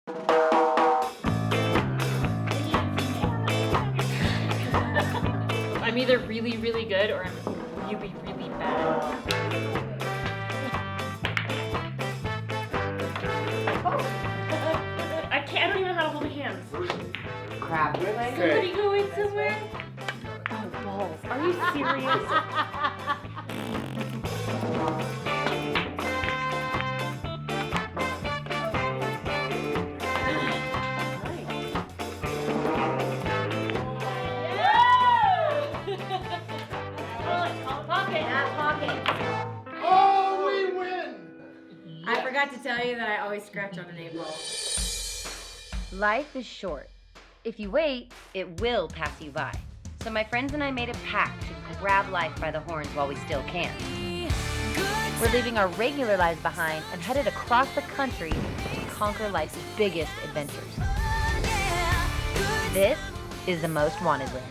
I'm either really, really good or I'm really, really bad. I don't even know how to hold my hands. Crap. Somebody going somewhere? Oh, balls. Are you serious? Oh, we win! I forgot to tell you that I always scratch on an 8-ball. Life is short. If you wait, it will pass you by. So my friends and I made a pact to grab life by the horns while we still can. We're leaving our regular lives behind and headed across the country to conquer life's biggest adventures. This is the Most Wanted list.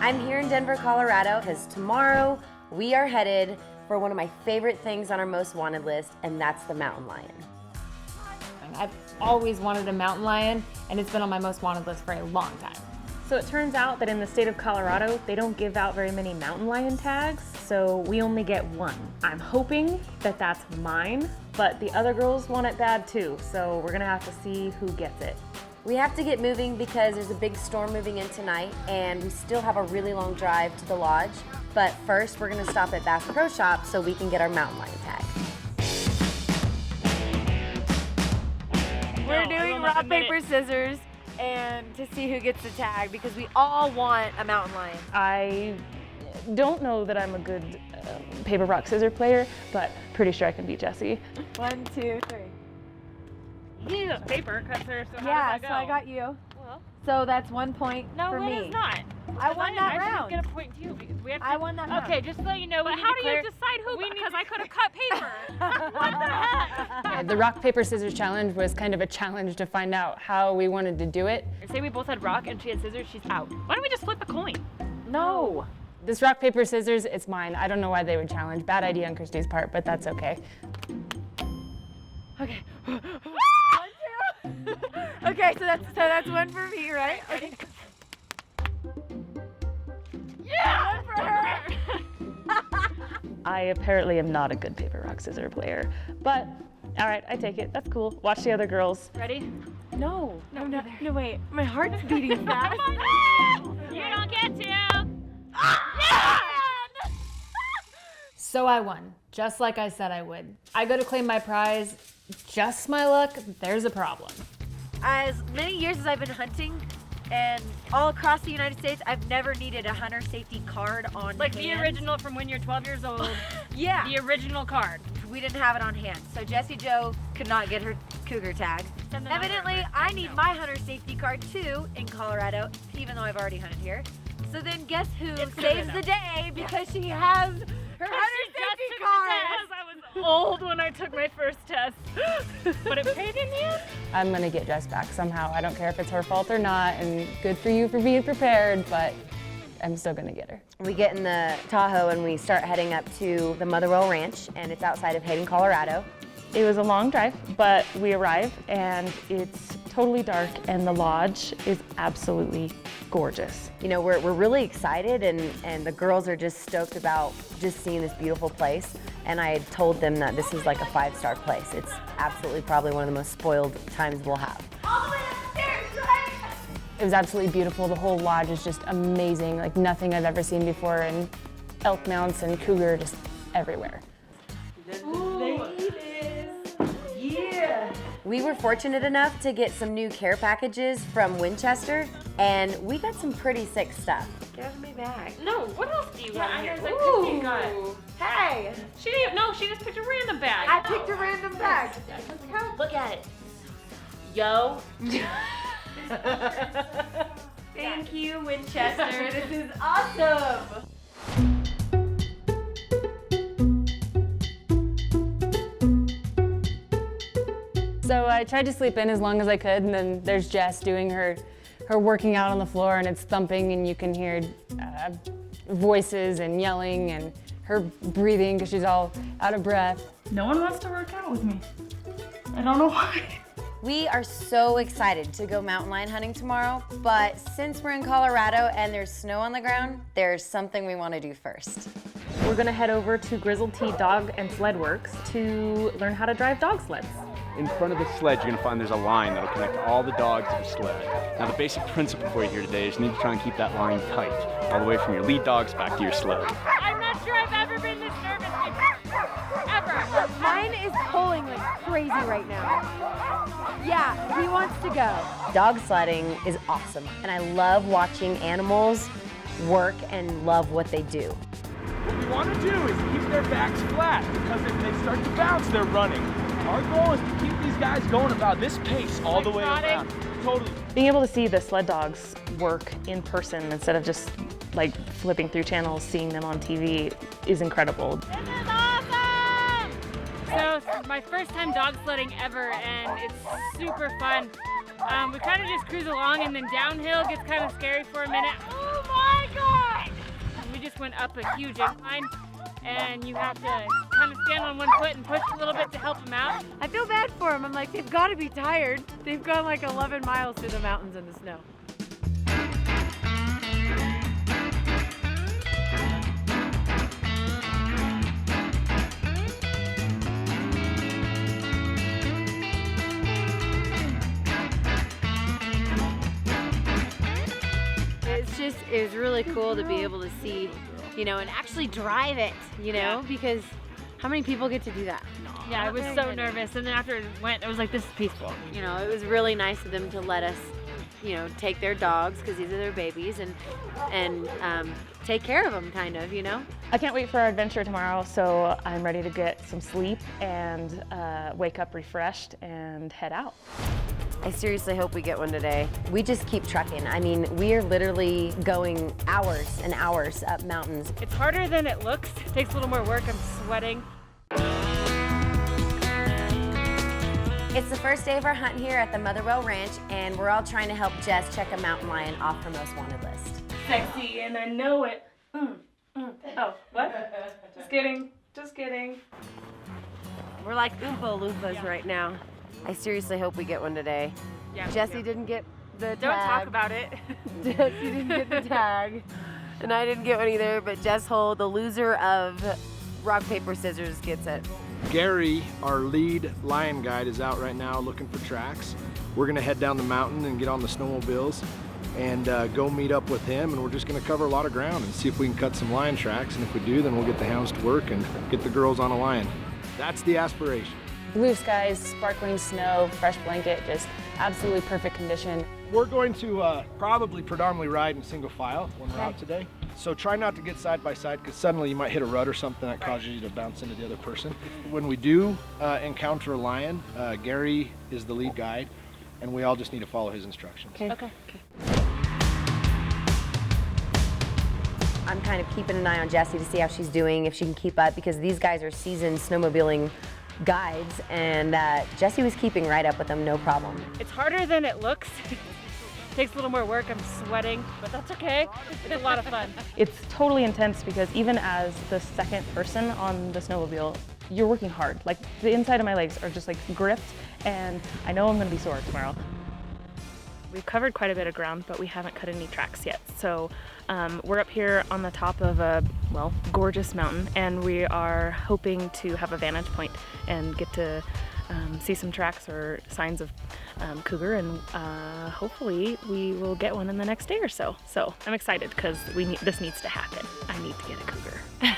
I'm here in Denver, Colorado, because tomorrow we are headed for one of my favorite things on our Most Wanted list, and that's the mountain lion. I've always wanted a mountain lion, and it's been on my Most Wanted list for a long time. So it turns out that in the state of Colorado, they don't give out very many mountain lion tags, so we only get one. I'm hoping that that's mine, but the other girls want it bad too, so we're gonna have to see who gets it. We have to get moving because there's a big storm moving in tonight, and we still have a really long drive to the lodge. But first, we're gonna stop at Bass Pro Shop so we can get our mountain lion tag. We're doing rock, paper, scissors, and to see who gets the tag because we all want a mountain lion. I don't know that I'm a good paper, rock, scissors player, but pretty sure I can beat Jessie. 1, 2, 3. You need a paper cutter, so Yeah, how does that go? so I got you. Well, So that's 1 point no, for it me. is not. I won that I round. should get a point too because we have to. I won that round. Okay, just so you know, but how do you decide who? Because I could have cut paper. What the heck? The rock, paper, scissors challenge was kind of a challenge to find out how we wanted to do it. Say we both had rock and she had scissors, she's out. Why don't we just flip a coin? No. This rock, paper, scissors, it's mine. I don't know why they would challenge. Bad idea on Kristy's part, but that's okay. Okay. 1, 2. Okay, so that's 1 for me, right? Okay. Yeah! One for her. I apparently am not a good paper, rock, scissors player, but all right, I take it. That's cool. Watch the other girls. Ready? No, wait. My heart's beating fast. You don't get to. Yeah! So I won, just like I said I would. I go to claim my prize. Just my luck, there's a problem. As many years as I've been hunting and all across the United States, I've never needed a hunter safety card on Like hand. the original from when you're 12 years old. Yeah. The original card. We didn't have it on hand. So Jessie Jo could not get her cougar tag. Send them Evidently, over. I need my hunter safety card too in Colorado, even though I've already hunted here. So then guess who saves the day because she has her hunter safety card. Because I was old when I took my first test. But it paid in the end? I'm gonna get Jess back somehow. I don't care if it's her fault or not, and good for you for being prepared, but I'm still gonna get her. We get in the Tahoe and we start heading up to the Motherwell Ranch, and it's outside of Hayden, Colorado. It was a long drive, but we arrive and it's totally dark and the lodge is absolutely gorgeous. You know, we're really excited, and the girls are just stoked about just seeing this beautiful place. And I had told them that this is like a 5-star place. It's absolutely probably one of the most spoiled times we'll have. All the way upstairs, right? It was absolutely beautiful. The whole lodge is just amazing, like nothing I've ever seen before, and elk mounts and cougar just everywhere. We were fortunate enough to get some new care packages from Winchester, and we got some pretty sick stuff. Get me back. No, what else do you got in here? Ooh. What do you got? Hey, She didn't, no, she just picked a random bag. I picked a random bag. Look at it. Yo. Thank you, Winchester. This is awesome. So I tried to sleep in as long as I could, and then there's Jess doing her working out on the floor, and it's thumping, and you can hear voices and yelling and her breathing because she's all out of breath. No one wants to work out with me. I don't know why. We are so excited to go mountain lion hunting tomorrow, but since we're in Colorado and there's snow on the ground, there's something we want to do first. We're gonna head over to Grizzled Tea Dog and Sled Works to learn how to drive dog sleds. In front of the sled, you're gonna find there's a line that'll connect all the dogs to the sled. Now the basic principle for you here today is you need to try and keep that line tight, all the way from your lead dogs back to your sled. I'm not sure I've ever been this nervous ever. Mine is pulling like crazy right now. Yeah, he wants to go. Dog sledding is awesome, and I love watching animals work and love what they do. What we want to do is keep their backs flat, because if they start to bounce, they're running. Our goal is to keep these guys going about this pace all the way around. Totally. Being able to see the sled dogs work in person instead of just like flipping through channels, seeing them on TV is incredible. This is awesome! So, my first time dog sledding ever, and it's super fun. We kind of just cruise along, and then downhill gets kind of scary for a minute. Oh my God! We just went up a huge incline, and you have to kind of stand on one foot and push a little bit to help them out. I feel bad for him. I'm like, they've got to be tired. They've gone like 11 miles through the mountains in the snow. It was really cool to be able to see, you know, and actually drive it, you know, because how many people get to do that? Yeah, I was so nervous, and then after it went, it was like, this is peaceful. You know, it was really nice of them to let us, you know, take their dogs, because these are their babies, and take care of them, kind of, you know? I can't wait for our adventure tomorrow, so I'm ready to get some sleep and wake up refreshed and head out. I seriously hope we get one today. We just keep trucking. I mean, we are literally going hours and hours up mountains. It's harder than it looks. It takes a little more work. I'm sweating. It's the first day of our hunt here at the Motherwell Ranch, and we're all trying to help Jess check a mountain lion off her most wanted list. Sexy, and I know it. Oh, what? Just kidding. Just kidding. We're like Oompa Loompas right now. I seriously hope we get one today. Yeah, Jesse didn't get the tag. Don't talk about it. Jesse didn't get the tag. And I didn't get one either, but Jess Hull, the loser of rock, paper, scissors, gets it. Gary, our lead lion guide, is out right now looking for tracks. We're gonna head down the mountain and get on the snowmobiles and go meet up with him, and we're just gonna cover a lot of ground and see if we can cut some lion tracks, and if we do, then we'll get the hounds to work and get the girls on a lion. That's the aspiration. Blue skies, sparkling snow, fresh blanket, just absolutely perfect condition. We're going to probably predominantly ride in single file when we're out today. So try not to get side by side, because suddenly you might hit a rut or something that causes you to bounce into the other person. When we do encounter a lion, Gary is the lead guide, and we all just need to follow his instructions. Okay. I'm kind of keeping an eye on Jessie to see how she's doing, if she can keep up, because these guys are seasoned snowmobiling guides, and Jessie was keeping right up with them, no problem. It's harder than it looks. Takes a little more work. I'm sweating, but that's okay. It's a lot of fun. It's totally intense because even as the second person on the snowmobile, you're working hard. Like the inside of my legs are just like gripped, and I know I'm gonna be sore tomorrow. We've covered quite a bit of ground, but we haven't cut any tracks yet. So we're up here on the top of a, well, gorgeous mountain, and we are hoping to have a vantage point and get to see some tracks or signs of cougar, and hopefully we will get one in the next day or so. So I'm excited because this needs to happen. I need to get a cougar.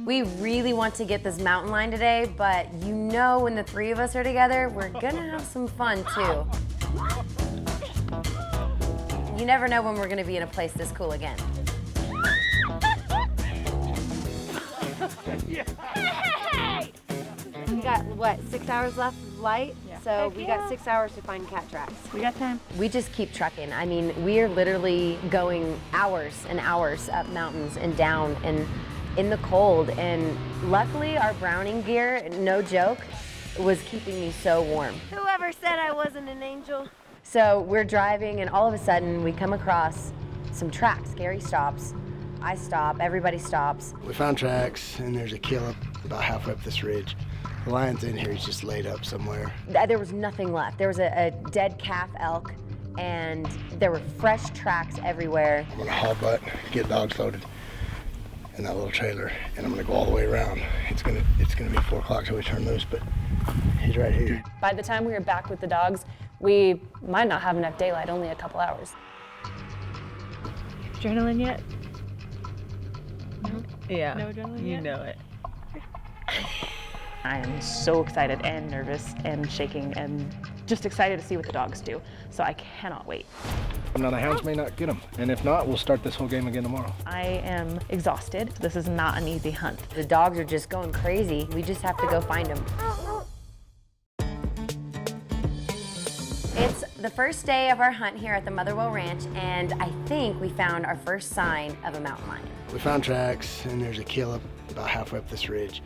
We really want to get this mountain lion today, but you know when the three of us are together, we're gonna have some fun too. You never know when we're gonna be in a place this cool again. We got, what, 6 hours left of light? Yeah. So we got 6 hours to find cat tracks. We got time. We just keep trucking. I mean, we are literally going hours and hours up mountains and down and in the cold. And luckily our Browning gear, no joke, was keeping me so warm. Whoever said I wasn't an angel? So we're driving, and all of a sudden we come across some tracks. Gary stops, I stop, everybody stops. We found tracks, and there's a kill up about halfway up this ridge. The lion's in here, he's just laid up somewhere. There was nothing left. There was a dead calf elk, and there were fresh tracks everywhere. I'm gonna haul butt, get dogs loaded in that little trailer, and I'm gonna go all the way around. It's gonna be 4 o'clock till we turn loose, but he's right here. By the time we were back with the dogs, we might not have enough daylight, only a couple hours. Adrenaline yet? Mm-hmm. Yeah. No adrenaline You yet? know it. I am so excited and nervous and shaking and just excited to see what the dogs do. So I cannot wait. Now the hounds may not get them, and if not, we'll start this whole game again tomorrow. I am exhausted. This is not an easy hunt. The dogs are just going crazy. We just have to go find them. It's the first day of our hunt here at the Motherwell Ranch, and I think we found our first sign of a mountain lion. We found tracks, and there's a kill up about halfway up this ridge.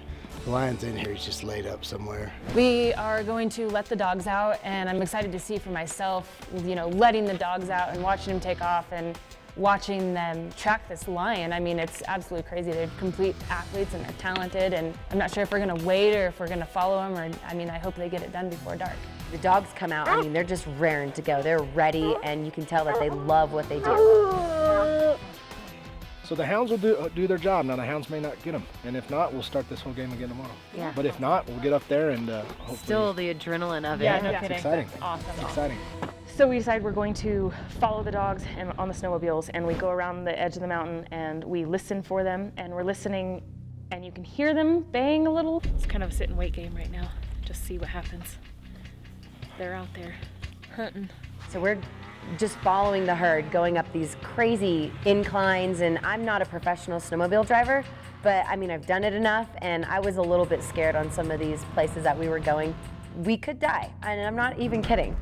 The lion's in here, he's just laid up somewhere. We are going to let the dogs out, and I'm excited to see for myself, you know, letting the dogs out and watching them take off and watching them track this lion. I mean, it's absolutely crazy. They're complete athletes and they're talented, and I'm not sure if we're gonna wait or if we're gonna follow them, or I mean, I hope they get it done before dark. The dogs come out, I mean, they're just raring to go. They're ready, and you can tell that they love what they do. So the hounds will do their job. Now the hounds may not get them, and if not, we'll start this whole game again tomorrow. Yeah. But if not, we'll get up there and hopefully. Still the adrenaline of it. Yeah, no It's kidding. exciting. Awesome. It's exciting. So we decided we're going to follow the dogs and on the snowmobiles, and we go around the edge of the mountain and we listen for them, and we're listening, and you can hear them baying a little. It's kind of a sit and wait game right now. Just see what happens. They're out there hunting. So we're just following the herd, going up these crazy inclines, and I'm not a professional snowmobile driver, but I mean, I've done it enough, and I was a little bit scared on some of these places that we were going. We could die, and I'm not even kidding.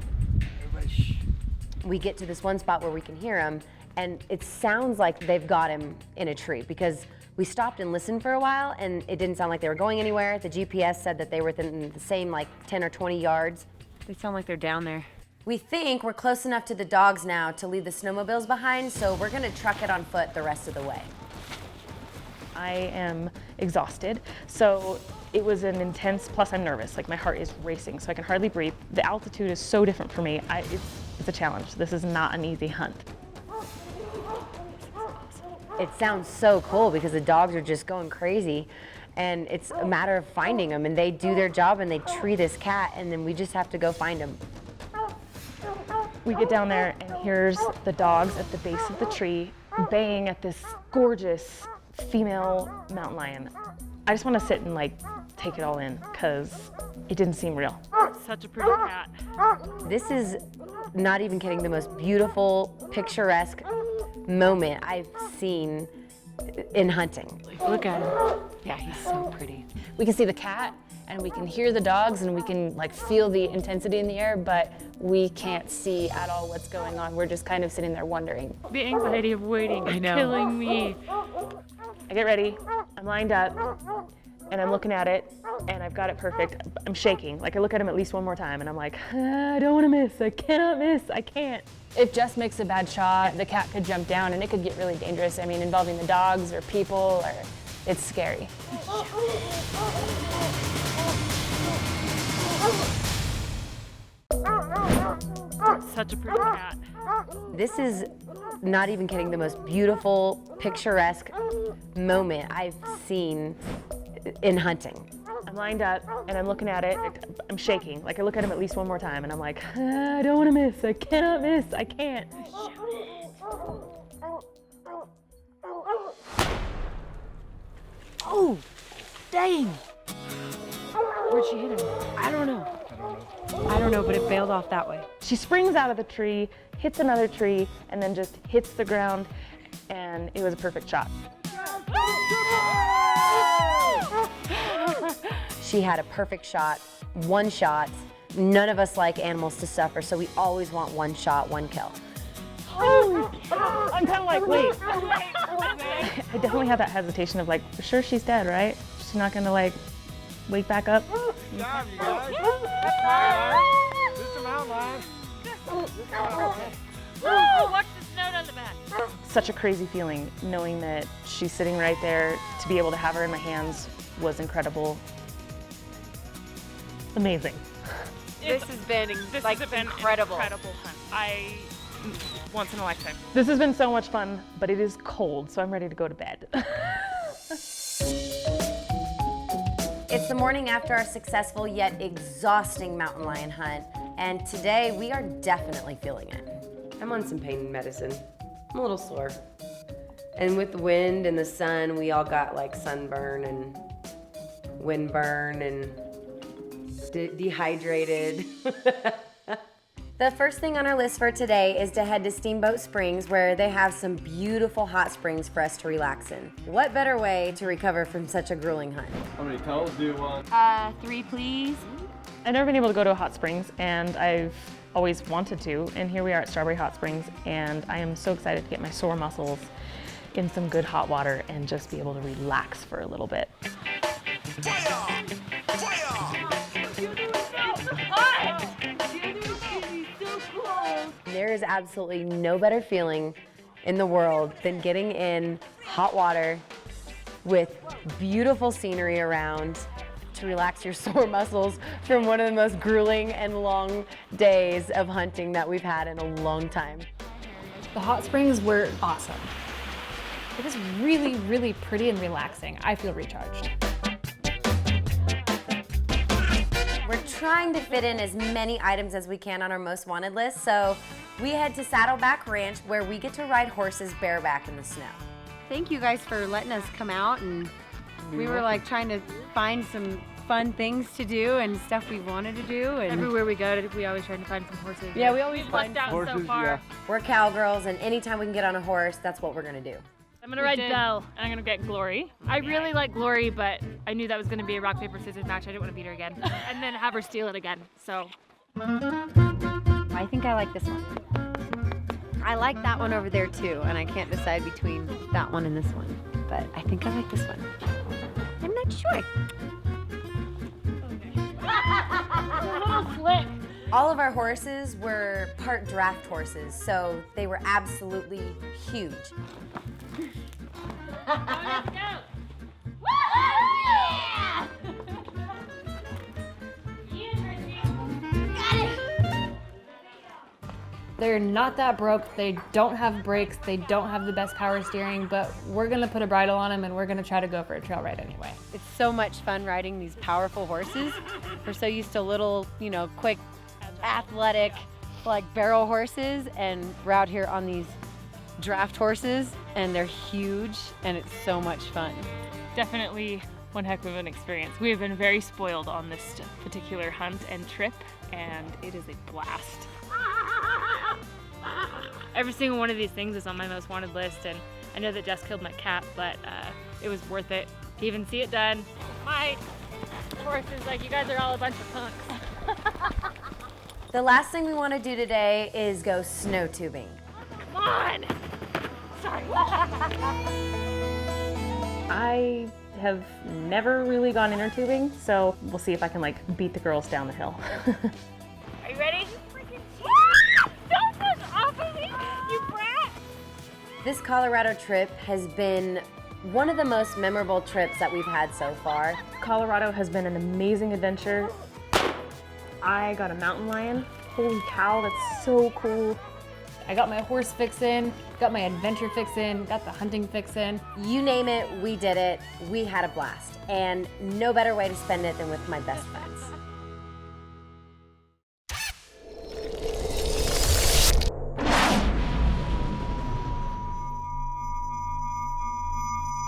We get to this one spot where we can hear them, and it sounds like they've got him in a tree, because we stopped and listened for a while, and it didn't sound like they were going anywhere. The GPS said that they were within the same like 10 or 20 yards. They sound like they're down there. We think we're close enough to the dogs now to leave the snowmobiles behind, so we're gonna truck it on foot the rest of the way. I am exhausted, so it was an intense, plus I'm nervous, like my heart is racing, so I can hardly breathe. The altitude is so different for me. It's a challenge. This is not an easy hunt. It sounds so cool because the dogs are just going crazy, and it's a matter of finding them, and they do their job and they tree this cat, and then we just have to go find them. We get down there, and here's the dogs at the base of the tree baying at this gorgeous female mountain lion. I just want to sit and like take it all in because it didn't seem real. Such a pretty cat. This is, not even kidding, the most beautiful, picturesque moment I've seen in hunting. Look at him. Yeah, he's so pretty. We can see the cat and we can hear the dogs and we can like feel the intensity in the air, but we can't see at all what's going on. We're just kind of sitting there wondering. The anxiety of waiting is killing me. I get ready, I'm lined up, and I'm looking at it, and I've got it perfect. I'm shaking. Like, I look at him at least one more time, and I'm like, I don't want to miss. I cannot miss. I can't. If Jess makes a bad shot, the cat could jump down, and it could get really dangerous. I mean, involving the dogs or people, or it's scary. Such a pretty cat. This is, not even kidding, the most beautiful, picturesque moment I've seen in hunting. I'm lined up, and I'm looking at it. I'm shaking. Like, I look at him at least one more time, and I'm like, I don't want to miss. I cannot miss. I can't. Oh, dang. Where'd she hit him? I don't know. I don't know, but it bailed off that way. She springs out of the tree, hits another tree, and then just hits the ground, and it was a perfect shot. She had a perfect shot, one shot. None of us like animals to suffer, so we always want one shot, one kill. I'm kind of like, wait. I definitely have that hesitation of like, for sure she's dead, right? She's not gonna like wake back up. Good job, you guys. Just a mountain lion. Woo! Watch the snow down the back. such a crazy feeling knowing that she's sitting right there. To be able to have her in my hands was incredible. Amazing. This has been incredible. Incredible hunt. Once in a lifetime. This has been so much fun, but it is cold, so I'm ready to go to bed. It's the morning after our successful yet exhausting mountain lion hunt, and today we are definitely feeling it. I'm on some pain medicine. I'm a little sore. And with the wind and the sun, we all got like sunburn and windburn and dehydrated. The first thing on our list for today is to head to Steamboat Springs, where they have some beautiful hot springs for us to relax in. What better way to recover from such a grueling hunt? How many towels do you want? 3, please. I've never been able to go to a hot springs, and I've always wanted to, and here we are at Strawberry Hot Springs, and I am so excited to get my sore muscles in some good hot water and just be able to relax for a little bit. There is absolutely no better feeling in the world than getting in hot water with beautiful scenery around to relax your sore muscles from one of the most grueling and long days of hunting that we've had in a long time. The hot springs were awesome. It was really, really pretty and relaxing. I feel recharged. We're trying to fit in as many items as we can on our most wanted list, so we head to Saddleback Ranch, where we get to ride horses bareback in the snow. Thank you guys for letting us come out, and we were like trying to find some fun things to do and stuff we wanted to do. And Everywhere we go, we always try to find some horses. Yeah, we always We've find lucked out so far. We're cowgirls, and anytime we can get on a horse, that's what we're gonna do. I'm gonna ride Belle, and I'm gonna get Glory. I really like Glory, but I knew that was gonna be a rock, paper, scissors match. I didn't want to beat her again, and then have her steal it again. So I think I like this one. I like that one over there too, and I can't decide between that one and this one, but I think I like this one. I'm not sure. a little slick. All of our horses were part draft horses, so they were absolutely huge. Let's go. They're not that broke, they don't have brakes, they don't have the best power steering, but we're gonna put a bridle on them and we're gonna try to go for a trail ride anyway. It's so much fun riding these powerful horses. We're so used to little, quick, athletic, like barrel horses, and we're out here on these draft horses, and they're huge, and it's so much fun. Definitely one heck of an experience. We have been very spoiled on this particular hunt and trip, and it is a blast. Every single one of these things is on my most wanted list, and I know that Jess killed my cat, but it was worth it to even see it done. My horse is like, you guys are all a bunch of punks. The last thing we want to do today is go snow tubing. Come on! Sorry. I have never really gone inner tubing, so we'll see if I can beat the girls down the hill. Are you ready? Don't push off of me, you brat! This Colorado trip has been one of the most memorable trips that we've had so far. Colorado has been an amazing adventure. I got a mountain lion. Holy cow, that's so cool. I got my horse fix in, got my adventure fix in, got the hunting fix in. You name it, we did it. We had a blast. And no better way to spend it than with my best friend.